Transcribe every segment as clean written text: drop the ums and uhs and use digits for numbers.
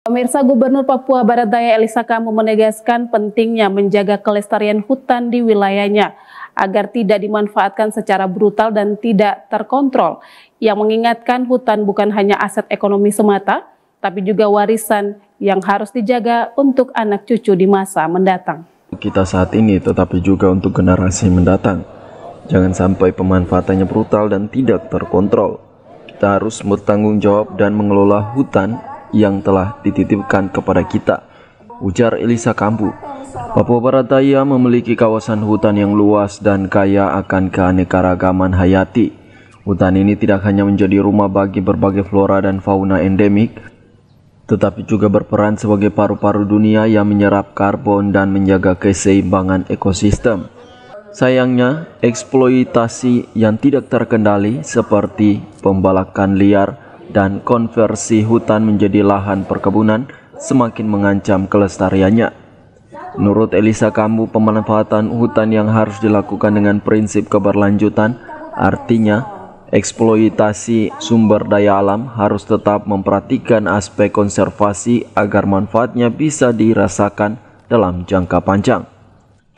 Pemirsa, Gubernur Papua Barat Daya Elisa Kamu menegaskan pentingnya menjaga kelestarian hutan di wilayahnya agar tidak dimanfaatkan secara brutal dan tidak terkontrol. Yang mengingatkan hutan bukan hanya aset ekonomi semata, tapi juga warisan yang harus dijaga untuk anak cucu di masa mendatang. Kita saat ini tetapi juga untuk generasi mendatang. Jangan sampai pemanfaatannya brutal dan tidak terkontrol. Kita harus bertanggung jawab dan mengelola hutan yang telah dititipkan kepada kita, ujar Elisa Kamu. Papua Barat Daya memiliki kawasan hutan yang luas dan kaya akan keanekaragaman hayati. Hutan ini tidak hanya menjadi rumah bagi berbagai flora dan fauna endemik, tetapi juga berperan sebagai paru-paru dunia yang menyerap karbon dan menjaga keseimbangan ekosistem. Sayangnya, eksploitasi yang tidak terkendali seperti pembalakan liar dan konversi hutan menjadi lahan perkebunan semakin mengancam kelestariannya. Menurut Elisa Kamu, pemanfaatan hutan yang harus dilakukan dengan prinsip keberlanjutan, artinya eksploitasi sumber daya alam harus tetap memperhatikan aspek konservasi agar manfaatnya bisa dirasakan dalam jangka panjang.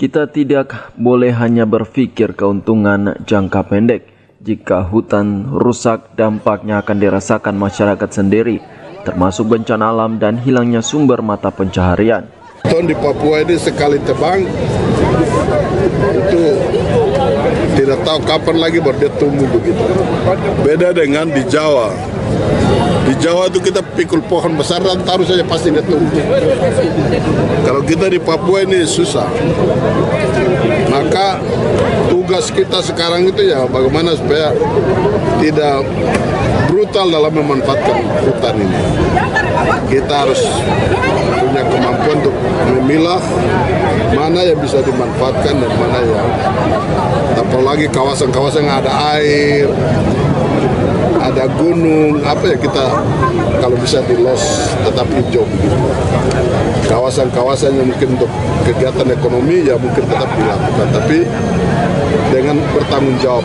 Kita tidak boleh hanya berpikir keuntungan jangka pendek. Jika hutan rusak, dampaknya akan dirasakan masyarakat sendiri, termasuk bencana alam dan hilangnya sumber mata pencaharian. Hutan di Papua ini sekali tebang, itu tidak tahu kapan lagi baru dia tumbuh begitu. Beda dengan di Jawa. Di Jawa itu kita pikul pohon besar dan taruh saja pasti dia tumbuh. Kalau kita di Papua ini susah. Maka tugas kita sekarang itu ya bagaimana supaya tidak brutal dalam memanfaatkan hutan ini. Kita harus punya kemampuan untuk memilah mana yang bisa dimanfaatkan dan mana yang, apalagi kawasan-kawasan yang ada air, ada gunung, apa ya, kita kalau bisa di-los tetap hijau. Kawasan-kawasan yang mungkin untuk kegiatan ekonomi ya mungkin tetap dilakukan, tapi dengan bertanggung jawab.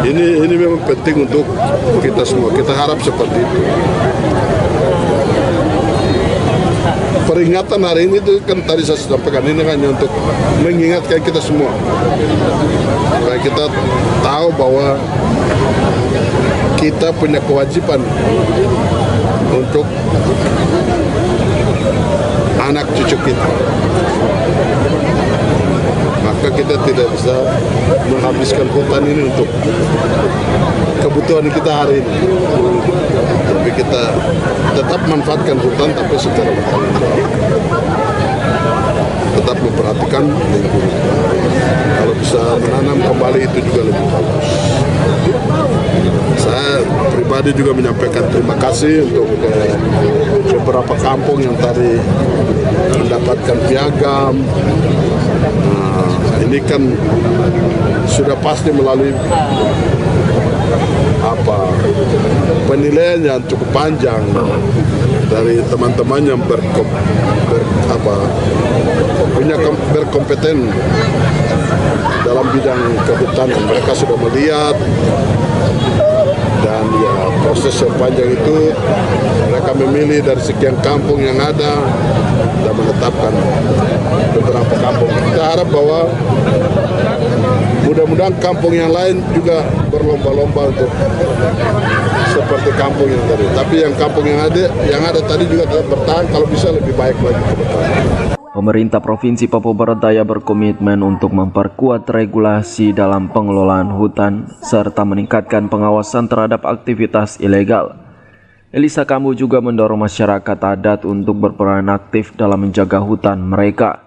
Ini memang penting untuk kita semua. Kita harap seperti itu. Peringatan hari ini itu kan tadi saya sampaikan, ini hanya untuk mengingatkan kita semua supaya kita tahu bahwa kita punya kewajiban untuk anak cucu kita. Maka kita tidak bisa menghabiskan hutan ini untuk kebutuhan kita hari ini. Tapi kita tetap manfaatkan hutan tapi secara bertanggung jawab. Tetap memperhatikan lingkungan. Kalau bisa menanam kembali itu juga lebih bagus. Saya pribadi juga menyampaikan terima kasih untuk beberapa kampung yang tadi mendapatkan piagam. Ini kan sudah pasti melalui penilaian yang cukup panjang dari teman-teman yang berkompeten dalam bidang kehutanan. Mereka sudah melihat dan ya proses yang panjang itu mereka memilih dari sekian kampung yang ada dan menetapkan beberapa kampung. Kita harap bahwa mudah-mudahan kampung yang lain juga berlomba-lomba untuk seperti kampung yang tadi. Tapi yang kampung yang ada tadi juga tetap bertahan, kalau bisa lebih baik lagi ke depan. Pemerintah Provinsi Papua Barat Daya berkomitmen untuk memperkuat regulasi dalam pengelolaan hutan serta meningkatkan pengawasan terhadap aktivitas ilegal. Elisa Kamu juga mendorong masyarakat adat untuk berperan aktif dalam menjaga hutan mereka.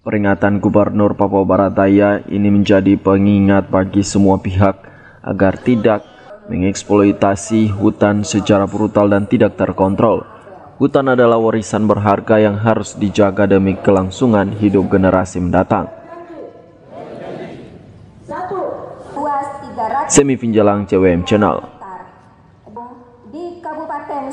Peringatan Gubernur Papua Barat Daya ini menjadi pengingat bagi semua pihak agar tidak mengeksploitasi hutan secara brutal dan tidak terkontrol. Hutan adalah warisan berharga yang harus dijaga demi kelangsungan hidup generasi mendatang. Semi Finjalang CWM Channel.